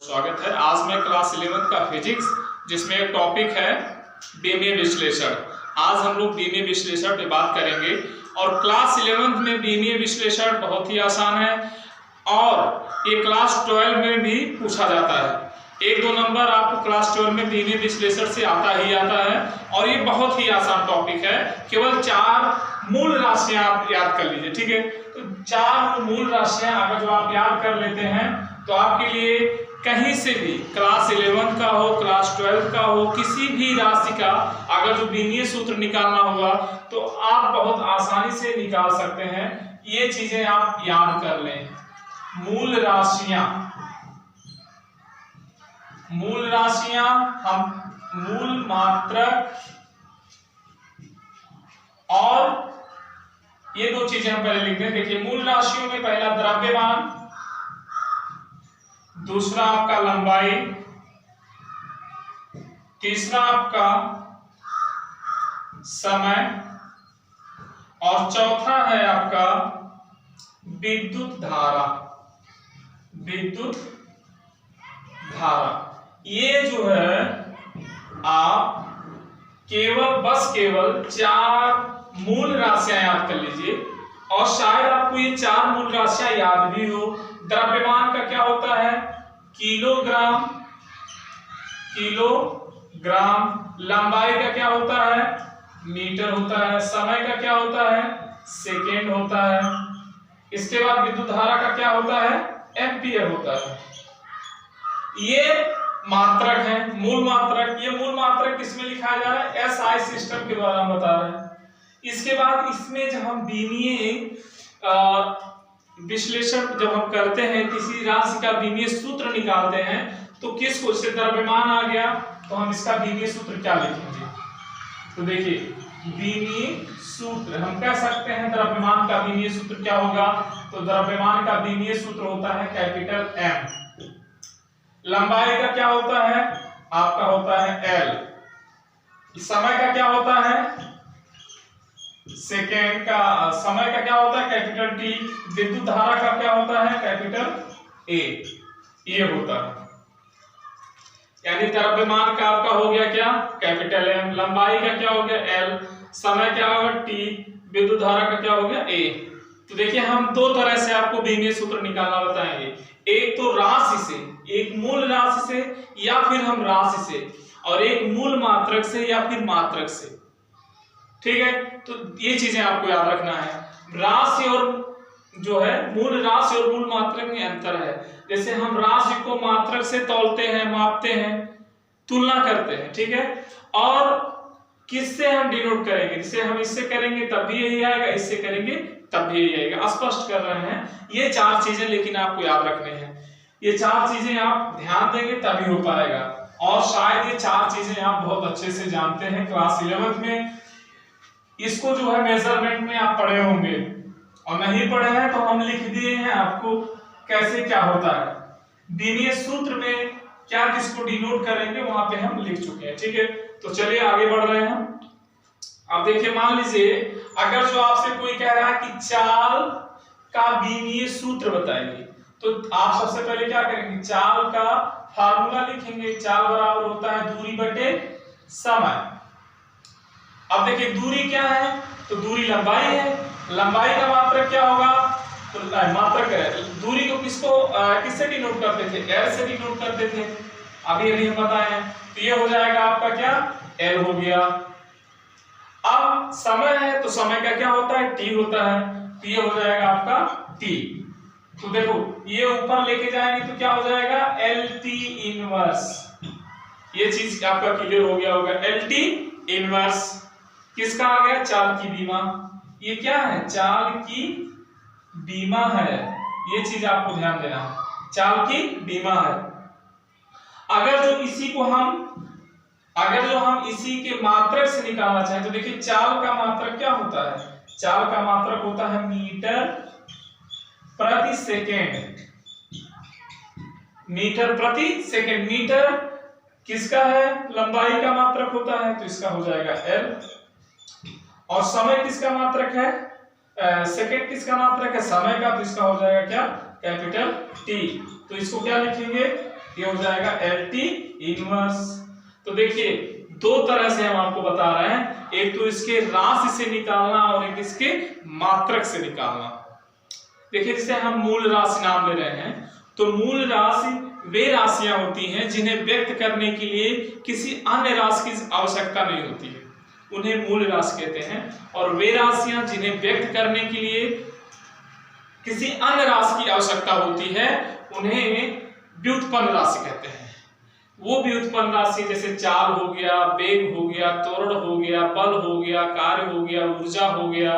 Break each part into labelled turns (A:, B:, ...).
A: स्वागत है। आज मैं क्लास 11 का फिजिक्स जिसमें एक टॉपिक है बीमीय विश्लेषण। आज हम लोग बीमीय विश्लेषण पे बात करेंगे और क्लास 11 में बीमीय विश्लेषण बहुत ही आसान है और ये क्लास 12 में भी पूछा जाता है। एक दो नंबर आपको क्लास 12 में बीमीय विश्लेषण से आता ही आता है और ये बहुत ही आसान टॉपिक है। केवल 4 मूल राशियां आप याद कर लीजिए, ठीक है। तो 4 मूल राशियां अगर जो आप याद कर लेते हैं तो आपके लिए कहीं से भी क्लास 11 का हो, क्लास 12 का हो, किसी भी राशि का अगर जो बीमीय सूत्र निकालना होगा तो आप बहुत आसानी से निकाल सकते हैं। ये चीजें आप याद कर लें। मूल राशियां हम मूल मात्रक और ये दो चीजें हम पहले लिखते हैं। देखिए, मूल राशियों में पहला द्रव्यमान, दूसरा आपका लंबाई, तीसरा आपका समय और चौथा है आपका विद्युत धारा। ये जो है आप केवल 4 मूल राशियां याद कर लीजिए और शायद आपको ये 4 मूल राशियां याद भी हो। द्रव्यमान का क्या होता है? किलोग्राम। लंबाई का क्या होता है? मीटर होता है। समय का क्या होता है? सेकेंड होता है। इसके बाद विद्युत धारा का क्या होता है? एम्पियर होता है। ये मात्रक है, मूल मात्रक। ये मूल मात्रक किसमें लिखा जा रहा है? एसआई सिस्टम के द्वारा हम बता रहे हैं। इसके बाद इसमें जब हम बीमीय विश्लेषण जब हम करते हैं, किसी राशि का बीमीय सूत्र निकालते हैं तो किसको, इससे द्रव्यमान आ गया तो हम इसका बीमीय सूत्र क्या लिखेंगे? तो देखिए, बीमीय सूत्र हम कह सकते हैं द्रव्यमान का बीमीय सूत्र क्या होगा? तो द्रव्यमान का बीमीय सूत्र होता है कैपिटल M। लंबाई का क्या होता है? आपका होता है L। समय का क्या होता है? सेकेंड का समय का क्या होता है? Capital T। विद्युत धारा का क्या होता है? Capital A। ये होता है, यानी द्रव्यमान का आपका हो गया क्या? Capital M। लंबाई का क्या हो गया? L। समय क्या होगा? T। विद्युत धारा का क्या हो गया? A। तो देखिए, हम दो तरह से आपको बीमीय सूत्र निकालना बताएंगे। एक तो राशि से, एक मूल राशि से या फिर हम राशि से, और एक मूल मात्रक से या फिर मात्रक से, ठीक है। तो ये चीजें आपको याद रखना है। राशि और जो है मूल राशि और मूल मात्रक में अंतर है। जैसे हम राशि को मात्रक से तौलते हैं, मापते हैं, तुलना करते हैं, ठीक है। और किससे हम डिनोट करेंगे? जैसे हम इससे करेंगे तब भी यही आएगा, इससे करेंगे तब भी यही आएगा। स्पष्ट कर रहे हैं ये 4 चीजें, लेकिन आपको याद रखने हैं। ये 4 चीजें आप ध्यान देंगे तभी हो पाएगा। और शायद ये 4 चीजें आप बहुत अच्छे से जानते हैं। क्लास 11 में इसको जो है मेजरमेंट में आप पढ़े होंगे, और नहीं पढ़े हैं तो हम लिख दिए हैं आपको कैसे क्या होता है। बीमीय सूत्र में क्या किसको डिनोट करेंगे वहां पे हम लिख चुके हैं, ठीक है। तो चलिए आगे बढ़ रहे हैं। अब देखिए, मान लीजिए अगर जो आपसे कोई कह रहा है कि चाल का बीमीय सूत्र बताइए, तो आप सबसे पहले क्या करेंगे? चाल का फार्मूला लिखेंगे। चाल बराबर होता है दूरी बटे समय। अब देखिए, दूरी क्या है? तो दूरी लंबाई है। लंबाई का मात्रक क्या होगा? तो मात्रक है। दूरी को किससे डिनोट करते थे? L से डिनोट करते थे, अभी हम बताए हैं। तो ये हो जाएगा आपका क्या? L हो गया। अब समय है तो समय का क्या होता है? T होता है, तो ये हो जाएगा आपका T। तो देखो, ये ऊपर लेके जाएंगे तो क्या हो जाएगा? LT inverse. ये चीज आपका क्लियर हो गया होगा। LT इनवर्स किसका आ गया? चाल की बीमा। ये क्या है? चाल की बीमा है। ये चीज आपको ध्यान देना है, चाल की बीमा है। अगर जो हम इसी के मात्रक से निकालना चाहें तो देखिए, चाल का मात्रक क्या होता है? चाल का मात्रक होता है मीटर प्रति सेकेंड। मीटर प्रति सेकेंड। मीटर किसका है? लंबाई का मात्रक होता है, तो इसका हो जाएगा L। और समय किसका मात्रक है? सेकेंड किसका मात्रक है? समय का, तो इसका हो जाएगा क्या? Capital T. तो इसको क्या लिखेंगे? ये हो जाएगा LT इनवर्स। तो देखिए दो तरह से हम आपको बता रहे हैं, एक तो इसके राशि से निकालना और एक इसके मात्रक से निकालना। देखिए जैसे हम मूल राशि नाम ले रहे हैं, तो मूल राशि वे राशियां होती हैं जिन्हें व्यक्त करने के लिए किसी अन्य राशि की आवश्यकता नहीं होती है, उन्हें मूल राशि कहते हैं। और वे राशियां जिन्हें व्यक्त करने के लिए किसी अन्य राशि की आवश्यकता होती है उन्हें व्युत्पन्न राशि कहते हैं। वो व्युत्पन्न राशि जैसे चाल हो गया, वेग हो गया, त्वरण हो गया, बल हो गया, कार्य हो गया, ऊर्जा हो गया,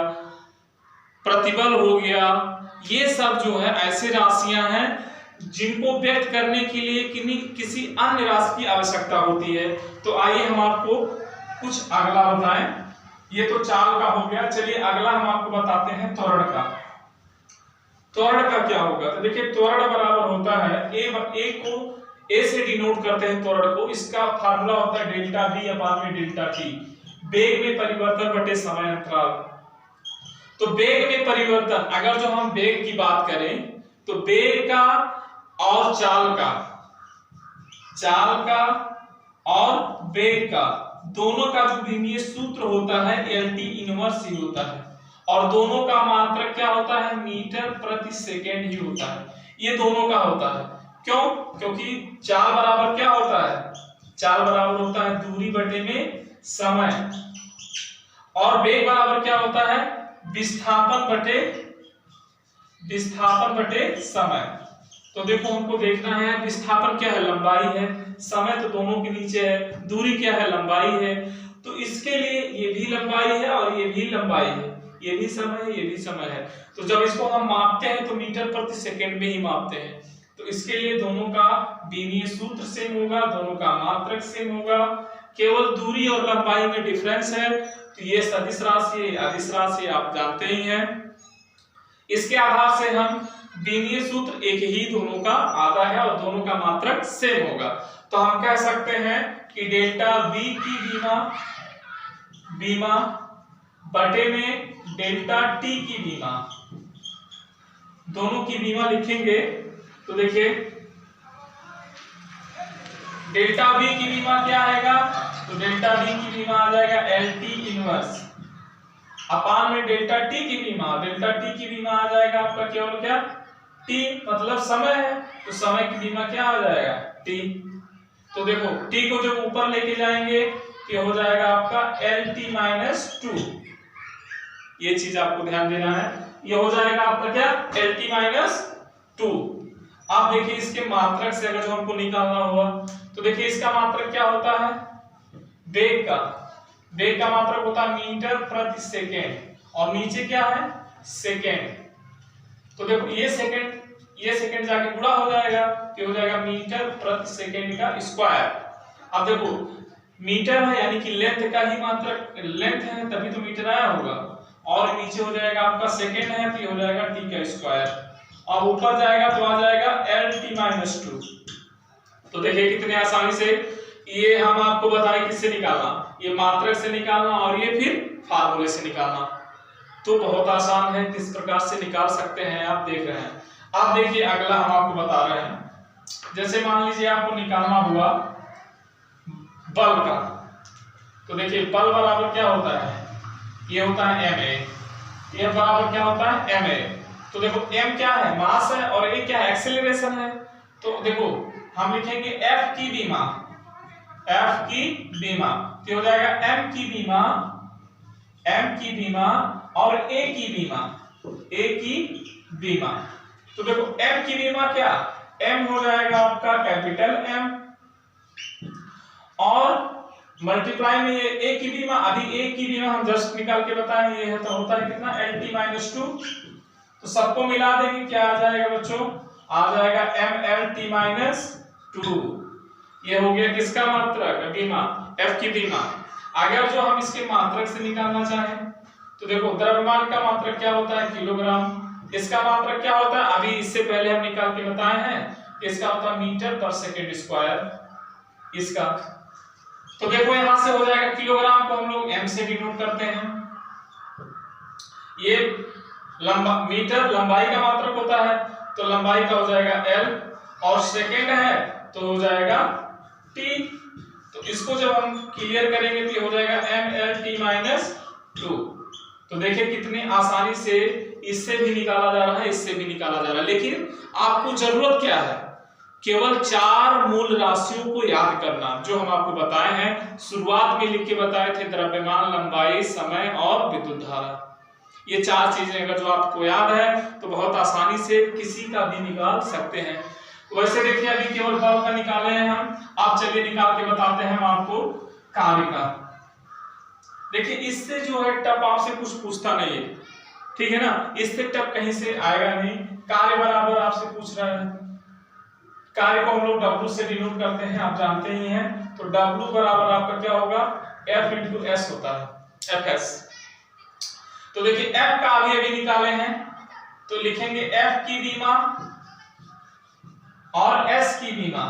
A: प्रतिबल हो गया, ये सब जो है ऐसे राशियां हैं जिनको व्यक्त करने के लिए किसी अन्य राशि की आवश्यकता होती है। तो आइए हम आपको कुछ अगला बताएं। ये तो चाल का हो गया, चलिए अगला हम आपको बताते हैं त्वरण का। त्वरण का क्या होगा? तो देखिए त्वरण बराबर होता है ए को ए से डिनोट करते हैं त्वरण को, इसका फार्मूला होता है डेल्टा V अपान में डेल्टा T, वेग में परिवर्तन बटे समय अंतराल। तो वेग में परिवर्तन, अगर जो हम वेग की बात करें तो वेग का और चाल का और वेग का दोनों का जो विमीय सूत्र होता है LT इनवर्स ही होता है, और दोनों का मात्रक क्या होता है? मीटर प्रति सेकेंड ही होता है। ये दोनों का होता है। क्यों? क्योंकि चाल बराबर क्या होता है? चाल बराबर होता है दूरी बटे में समय, और वेग बराबर क्या होता है? विस्थापन बटे समय। तो देखो हमको देखना है विस्थापन क्या है? लंबाई है। समय तो दोनों के नीचे है। दूरी क्या है? लंबाई है। तो इसके लिए ये भी लंबाई है और ये भी लंबाई है, ये भी समय है, ये भी समय है। तो जब इसको हम मापते हैं तो मीटर प्रति सेकेंड में ही मापते हैं। तो इसके लिए दोनों का विमीय सूत्र सेम होगा, दोनों का मात्रक सेम होगा, केवल दूरी और लंबाई में डिफरेंस है। तो ये सदिश राशि है, अदिश राशि आप जानते ही हैं। इसके आधार से हम विमीय सूत्र एक ही दोनों का आता है और दोनों का मात्रक सेम होगा। तो हम कह सकते हैं कि डेल्टा V की बीमा बटे में डेल्टा T की बीमा, दोनों की बीमा लिखेंगे तो देखिए डेल्टा V की बीमा क्या आएगा? तो डेल्टा V की बीमा आ जाएगा LT इनवर्स अपान में डेल्टा T की बीमा, डेल्टा T की बीमा आ जाएगा आपका केवल क्या? T, मतलब समय है, तो समय की बीमा क्या आ जाएगा? T। तो देखो T को जब ऊपर लेके जाएंगे तो हो जाएगा आपका LT-2। ये चीज आपको ध्यान देना है, ये हो जाएगा आपका क्या? LT-2। अब देखिए इसके मात्रक से अगर जो हमको निकालना हुआ तो देखिए इसका मात्रक क्या होता है? वेग का मात्रक होता है मीटर प्रति सेकेंड, और नीचे क्या है? सेकेंड। तो देखो ये सेकेंड जाके गुणा हो जाएगा तो हो जाएगा मीटर प्रति सेकेंड का स्क्वायर। अब देखो मीटर है यानी कि लेंथ का ही मात्रक, लेंथ है तभी तो मीटर आया होगा, और नीचे हो जाएगा आपका सेकेंड है तो ये हो जाएगा T का स्क्वायर। अब ऊपर जाएगा तो आ जाएगा LT-2। तो देखिए कितने आसानी से ये हम आपको बताएं किससे निकालना, ये मात्रक से निकालना और ये फिर फार्मूले से निकालना। तो बहुत आसान है, किस प्रकार से निकाल सकते हैं आप देख रहे हैं। अब देखिए अगला हम आपको बता रहे हैं, जैसे मान लीजिए आपको निकालना हुआ बल का, तो देखिए बल बराबर क्या होता है? ये होता है ma। ये बराबर क्या होता है? ma। तो देखो m क्या है? मास है, और a क्या है? एक्सेलरेशन है। तो देखो हम लिखेंगे F की बीमा, तो हो जाएगा m की बीमा और a की बीमा। तो देखो m की बीमा क्या? m हो जाएगा आपका कैपिटल M, और मल्टीप्लाई में ये a की बीमा, अभी a की बीमा हम जस्ट निकाल के बताएं, ये है तो होता है कितना? LT-2। तो सबको मिला देंगे, क्या आ जाएगा बच्चों? आ जाएगा MLT-2। ये हो गया किसका मात्रक? बीमा, F की बीमा। अगर जो हम इसके मात्रक से निकालना चाहें तो देखो द्रव्यमान का मात्रक क्या होता है? किलोग्राम। इसका मात्रक क्या होता है? अभी इससे पहले हम निकाल के बताए हैं, इसका होता है मीटर पर सेकेंड स्क्वायर इसका। तो देखो यहां से हो जाएगा, किलोग्राम को हम लोग m से डिनोट करते हैं। ये मीटर लंबाई का मात्रक होता है, तो लंबाई का हो जाएगा L, और सेकेंड है तो हो जाएगा T। तो इसको जब हम क्लियर करेंगे तो हो जाएगा MLT माइनस 2। तो देखिए कितनी आसानी से इससे भी निकाला जा रहा है, इससे भी निकाला जा रहा है। लेकिन आपको जरूरत क्या है, केवल 4 मूल राशियों को याद करना, जो हम आपको बताए हैं, शुरुआत में लिख के बताए थे, द्रव्यमान, लंबाई, समय और विद्युत धारा। ये 4 चीजें अगर जो आपको याद है तो बहुत आसानी से किसी का भी निकाल सकते हैं। वैसे देखिए अभी केवल बल का निकाले हैं हम, आप चलिए निकाल के बताते हैं हम आपको कार्य का। देखिए इससे जो है टप आपसे कुछ पूछता नहीं है, ठीक है ना, इससे टप कहीं से आएगा नहीं। कार्य बराबर आपसे पूछ रहा है, कार्य को हम लोग W से डिनोट करते हैं, आप जानते ही हैं। तो W बराबर आपका क्या होगा, F इंटू S होता है, FS। तो देखिए F का अभी निकाले हैं, तो लिखेंगे F की बीमा और S की बीमा।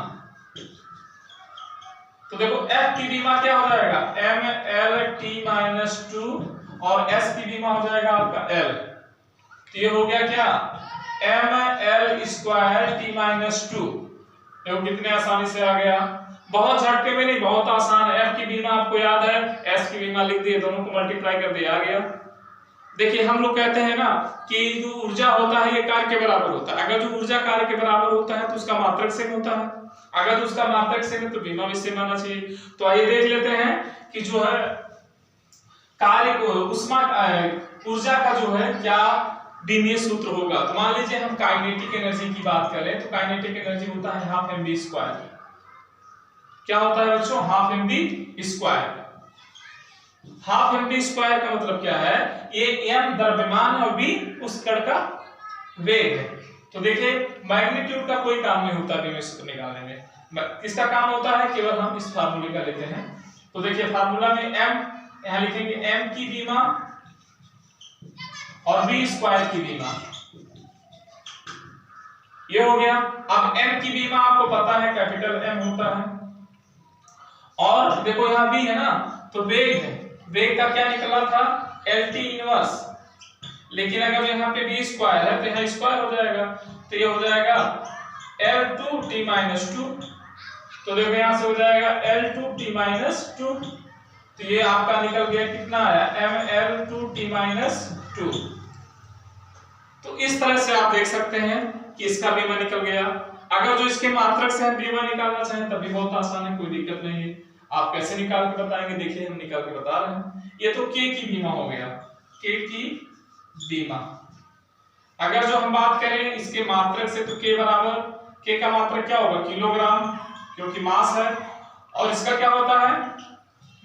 A: तो देखो F की बीमा क्या हो जाएगा, MLT माइनस 2 और S की बीमा हो जाएगा आपका L। तो ये हो गया क्या, ML स्क्वायर T माइनस 2। देखो कितने आसानी से आ गया, बहुत झटके में नहीं, बहुत आसान है। F की बीमा आपको याद है, S की बीमा लिख दिए, दोनों को मल्टीप्लाई कर दिया, आ गया। देखिए हम लोग कहते हैं ना कि जो ऊर्जा होता है ये कार्य के बराबर होता है। अगर जो ऊर्जा कार्य के बराबर होता है तो उसका मात्रक सेम होता है, अगर उसका मात्रक सेम है तो बीमा भी सेम आना चाहिए। तो आइए देख लेते हैं कि जो है कार्य को उष्मा ऊर्जा का जो है क्या विमीय सूत्र होगा। तो मान लीजिए हम काइनेटिक एनर्जी की बात करें तो काइनेटिक एनर्जी होता है हाफ mv स्क्वायर। क्या होता है बच्चों, half mv square. Half mv square का मतलब क्या है, ये m द्रव्यमान और v उस कण का वेग है। तो देखिए मैग्नीट्यूड का कोई काम नहीं होता विमीय सूत्र निकालने में, किसका काम होता है, केवल हम इस फार्मूले का लेते हैं। तो देखिए फार्मूला में m यहां लिखेंगे m की बीमा और v स्क्वायर की बीमा, ये हो गया। अब m की बीमा आपको पता है कैपिटल M होता है, और देखो यहाँ v है ना, तो वेग है, वेग का क्या निकला था, LT इनवर्स। लेकिन अगर यहाँ पे v स्क्वायर है तो यहाँ स्क्वायर हो जाएगा, तो ये हो जाएगा L2T माइनस 2। तो देखो यहाँ से हो जाएगा L2T माइनस 2। तो ये आपका निकल गया, कितना आया, ML2T माइनस 2। तो इस तरह से आप देख सकते हैं कि इसका बीमा निकल गया। अगर जो इसके मात्रक से हम बीमा निकालना चाहें तब भी बहुत आसान है, कोई दिक्कत नहीं है। आप कैसे निकाल के बताएंगे, देखिए हम निकाल के बता रहे हैं। ये तो K की बीमा हो गया, K की बीमा। अगर जो हम बात करें इसके मात्रक से तो K बराबर, K का मात्रक क्या होगा, किलोग्राम, क्योंकि मास है, और इसका क्या होता है,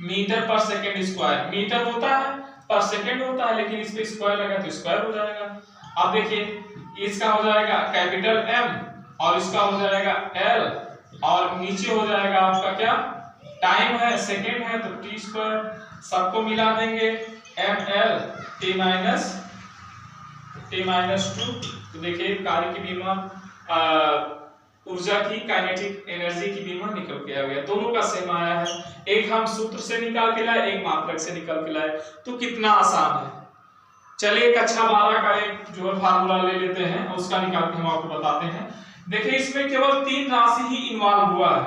A: मीटर पर सेकेंड स्क्वायर। मीटर होता है पर सेकेंड होता है, लेकिन इस पे स्क्वायर लगा तो स्क्वायर हो जाएगा। अब देखिए इसका हो जाएगा कैपिटल M और इसका हो जाएगा L, और नीचे हो जाएगा आपका क्या, टाइम है, सेकेंड है, तो T स्क्वायर, सबको मिला देंगे ML T माइनस 2। तो देखिए कार्य की बीमा, ऊर्जा की, काइनेटिक एनर्जी की बीमा निकल के आ गया, दोनों का सेम आया है। एक हम सूत्र से निकाल के लाए, एक मात्रक से निकाल के लाए, तो कितना आसान है। चलिए कक्षा 12 का एक जो है फार्मूला ले लेते हैं, उसका निकाल के हम आपको बताते हैं। देखिए इसमें केवल 3 राशि ही इन्वॉल्व हुआ है,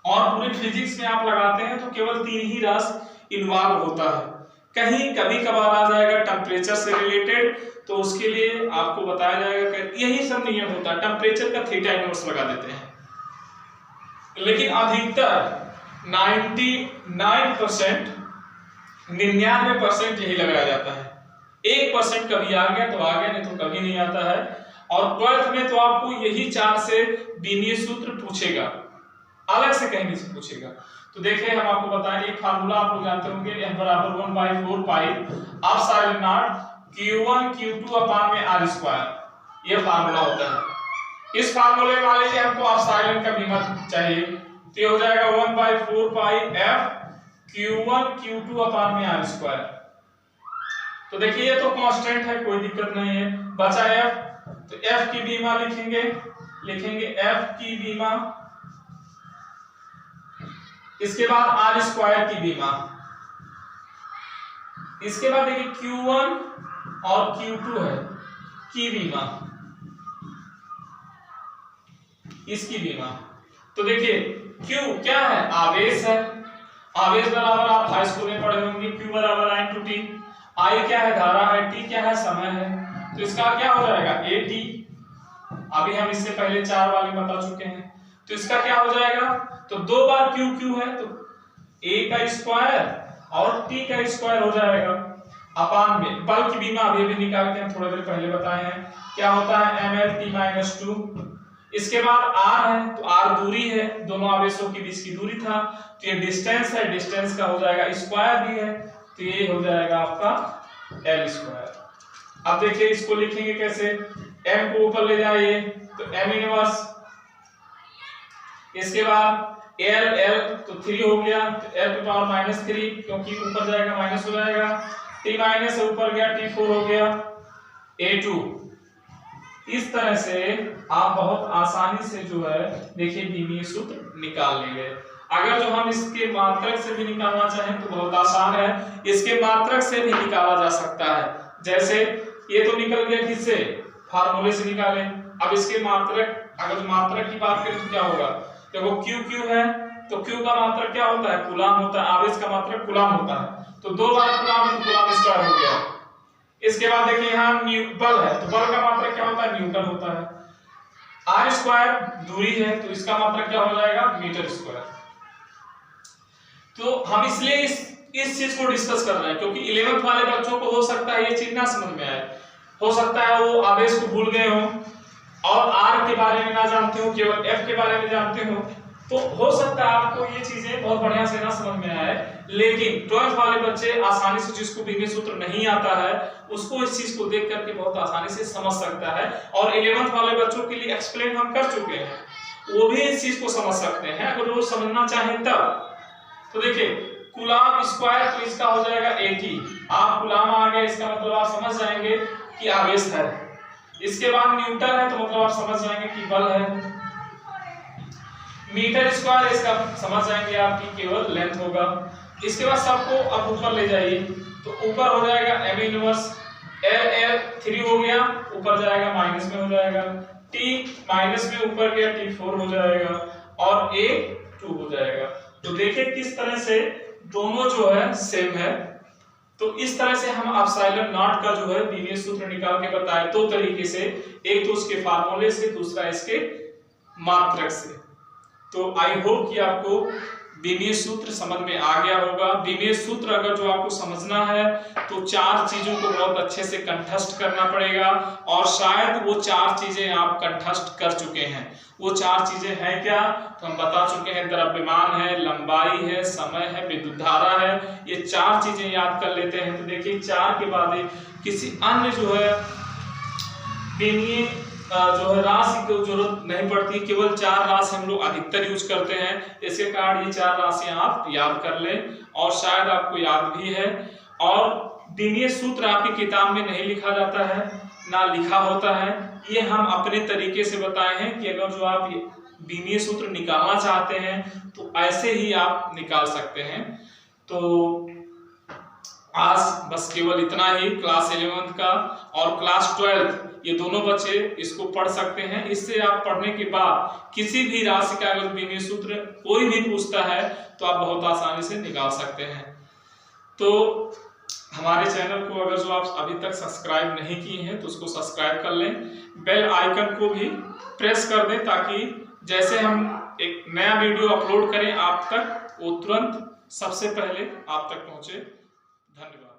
A: और पूरे फिजिक्स में आप लगाते हैं तो केवल 3 ही राशि इन्वॉल्व होता है। कहीं कभी कभार आ जाएगा टेम्परेचर से रिलेटेड, तो उसके लिए आपको बताया जाएगा कि यही सब नियम होता है, टेम्परेचर का थीटा इनवर्स लगा देते हैं। लेकिन अधिकतर 99% 99% यही लगाया जाता है। 1% कभी आ गया तो आ गया, नहीं तो कभी नहीं आता है। और 12th में तो आपको यही 4 से विमीय सूत्र पूछेगा, अलग से कहीं नहीं पूछेगा। तो देखिए हम आपको बताएं, एक फार्मूला आप लोग जानते होंगे, F बराबर 1/4 pi epsilon not Q1 Q2 अपान में R स्क्वायर, ये फार्मूला होता है। इस फार्मूले में मान लीजिए हमको एप्सिलॉन का बीमा चाहिए, तो ये हो जाएगा 1/4 पाई F Q1 Q2 अपान में R स्क्वायर। तो देखिए ये तो कांस्टेंट है, कोई दिक्कत नहीं है। बचा F, तो F की बीमा लिखेंगे F की बीमा, इसके बाद R स्क्वायर की बीमा, इसके बाद देखिए Q1 और Q2 है की बीमा, इसकी बीमा। तो देखिए Q क्या है, आवेश है। आवेश बराबर आप हाई स्कूल में पढ़े होंगे, Q बराबर I × T। I क्या है, धारा है, T क्या है, समय है। तो इसका क्या हो जाएगा, AT। अभी हम इससे पहले 4 वाले बता चुके हैं, तो इसका क्या हो जाएगा, तो 2 बार Q है तो A का स्क्वायर और T का स्क्वायर हो जाएगा अपान में बल की बीमा अभी भी निकाल के हम थोड़ी देर पहले बताए हैं, क्या होता है mL/T-2। इसके बाद R है, तो R दूरी है, दोनों आवेशों के बीच की दूरी था, तो ये डिस्टेंस है, डिस्टेंस का हो जाएगा स्क्वायर भी है, तो ये हो जाएगा आपका L²। अब देखिए इसको लिखेंगे कैसे, m को ऊपर ले जाइए तो m इनवर्स, इसके बाद L तो 3 हो गया, तो L⁻³ क्योंकि ऊपर जाएगा माइनस हो जाएगा, T माइनस ऊपर गया T4 हो गया A2। इस तरह से आप बहुत आसानी से जो है देखिए विमीय सूत्र निकाल लेंगे। अगर जो हम इसके मात्रक से भी निकालना चाहें तो बहुत आसान है, इसके मात्रक से भी निकाला जा सकता है। जैसे ये तो निकल गया किससे, फार्मूले से निकाले। अब इसके मात्रक, अगर मात्रक की बात करें तो क्या होगा, देखो Q है तो Q का मात्रक क्या होता है, कूलाम होता है, आवेश का मात्रक कूलाम होता है, तो 2 बार कूलाम है तो कूलाम स्क्वायर हो गया। इसके बाद देखिए यहाँ बल है, तो बल का मात्रक क्या होता है, न्यूटन होता है। R² दूरी है तो इसका मात्रक क्या हो जाएगा, मीटर²। तो हम इसलिए इस चीज को डिस्कस कर रहे हैं क्योंकि 11th वाले बच्चों को हो सकता है ये चीज ना समझ में आए, हो सकता है वो आवेश को भूल गए हो और R के बारे में ना जानते हो, केवल F के बारे में जानते हो, तो हो सकता है आपको ये चीजें बहुत बढ़िया से ना समझ में आए। लेकिन 12th वाले बच्चे आसानी से, जिसको विमीय सूत्र नहीं आता है उसको इस चीज को देख करके बहुत आसानी से समझ सकता है, और 11th वाले बच्चों के लिए एक्सप्लेन हम कर चुके हैं, वो भी इस चीज को समझ सकते हैं अगर वो समझना चाहें तब। तो देखिए कूलाम स्क्वायर, तो इसका हो जाएगा AT। आप कूलाम आ गए इसका मतलब आप समझ जाएंगे कि आवेश है। इसके बाद न्यूटन है तो मतलब आप समझ जाएंगे कि बल है। मीटर², इसका समझ जाएंगे आप कि केवल लेंथ होगा। इसके बाद सबको अब ऊपर ले जाइए, तो ऊपर हो जाएगा m इनवर्स, L 3 हो गया, ऊपर जाएगा माइनस में हो जाएगा, T माइनस में ऊपर गया T4 हो जाएगा और A 2 हो जाएगा। तो देखिए किस तरह से दोनों जो है सेम है। तो इस तरह से हम एप्सिलॉन नॉट का जो है विमीय सूत्र निकाल के बताए 2 तरीके से, एक तो उसके फार्मूले से, दूसरा इसके मात्रक से। तो आई होप कि आपको विमीय सूत्र समझ में आ गया होगा। विमीय सूत्र अगर जो आपको समझना है तो 4 चीजों को बहुत अच्छे से कंठस्थ करना पड़ेगा, और शायद वो 4 चीजें आप कंठस्थ कर चुके हैं। वो 4 चीजें हैं क्या, तो हम बता चुके हैं, द्रव्यमान है, लंबाई है, समय है, विद्युत धारा है। ये 4 चीजें याद कर लेते हैं। तो देखिए 4 के बाद किसी अन्य जो है विमीय जो है राशि की जरूरत नहीं पड़ती, केवल 4 राशि हम लोग अधिकतर यूज करते हैं। इसके कारण ये 4 राशियां आप याद कर लें, और शायद आपको याद भी है। और विमीय सूत्र आपकी किताब में नहीं लिखा जाता है, ना लिखा होता है, ये हम अपने तरीके से बताए हैं कि अगर जो आप विमीय सूत्र निकालना चाहते हैं तो ऐसे ही आप निकाल सकते हैं। तो आज बस केवल इतना ही, क्लास 11th का और क्लास 12th ये दोनों बच्चे इसको पढ़ सकते हैं। इससे आप पढ़ने के बाद किसी भी राशि का अगर विमीय सूत्र कोई भी पूछता है तो आप बहुत आसानी से निकाल सकते हैं। तो हमारे चैनल को अगर जो आप अभी तक सब्सक्राइब नहीं किए हैं तो उसको सब्सक्राइब कर लें, बेल आइकन को भी प्रेस कर दें, ताकि जैसे हम एक नया वीडियो अपलोड करें आप तक वो तुरंत सबसे पहले आप तक पहुंचे। धन्यवाद।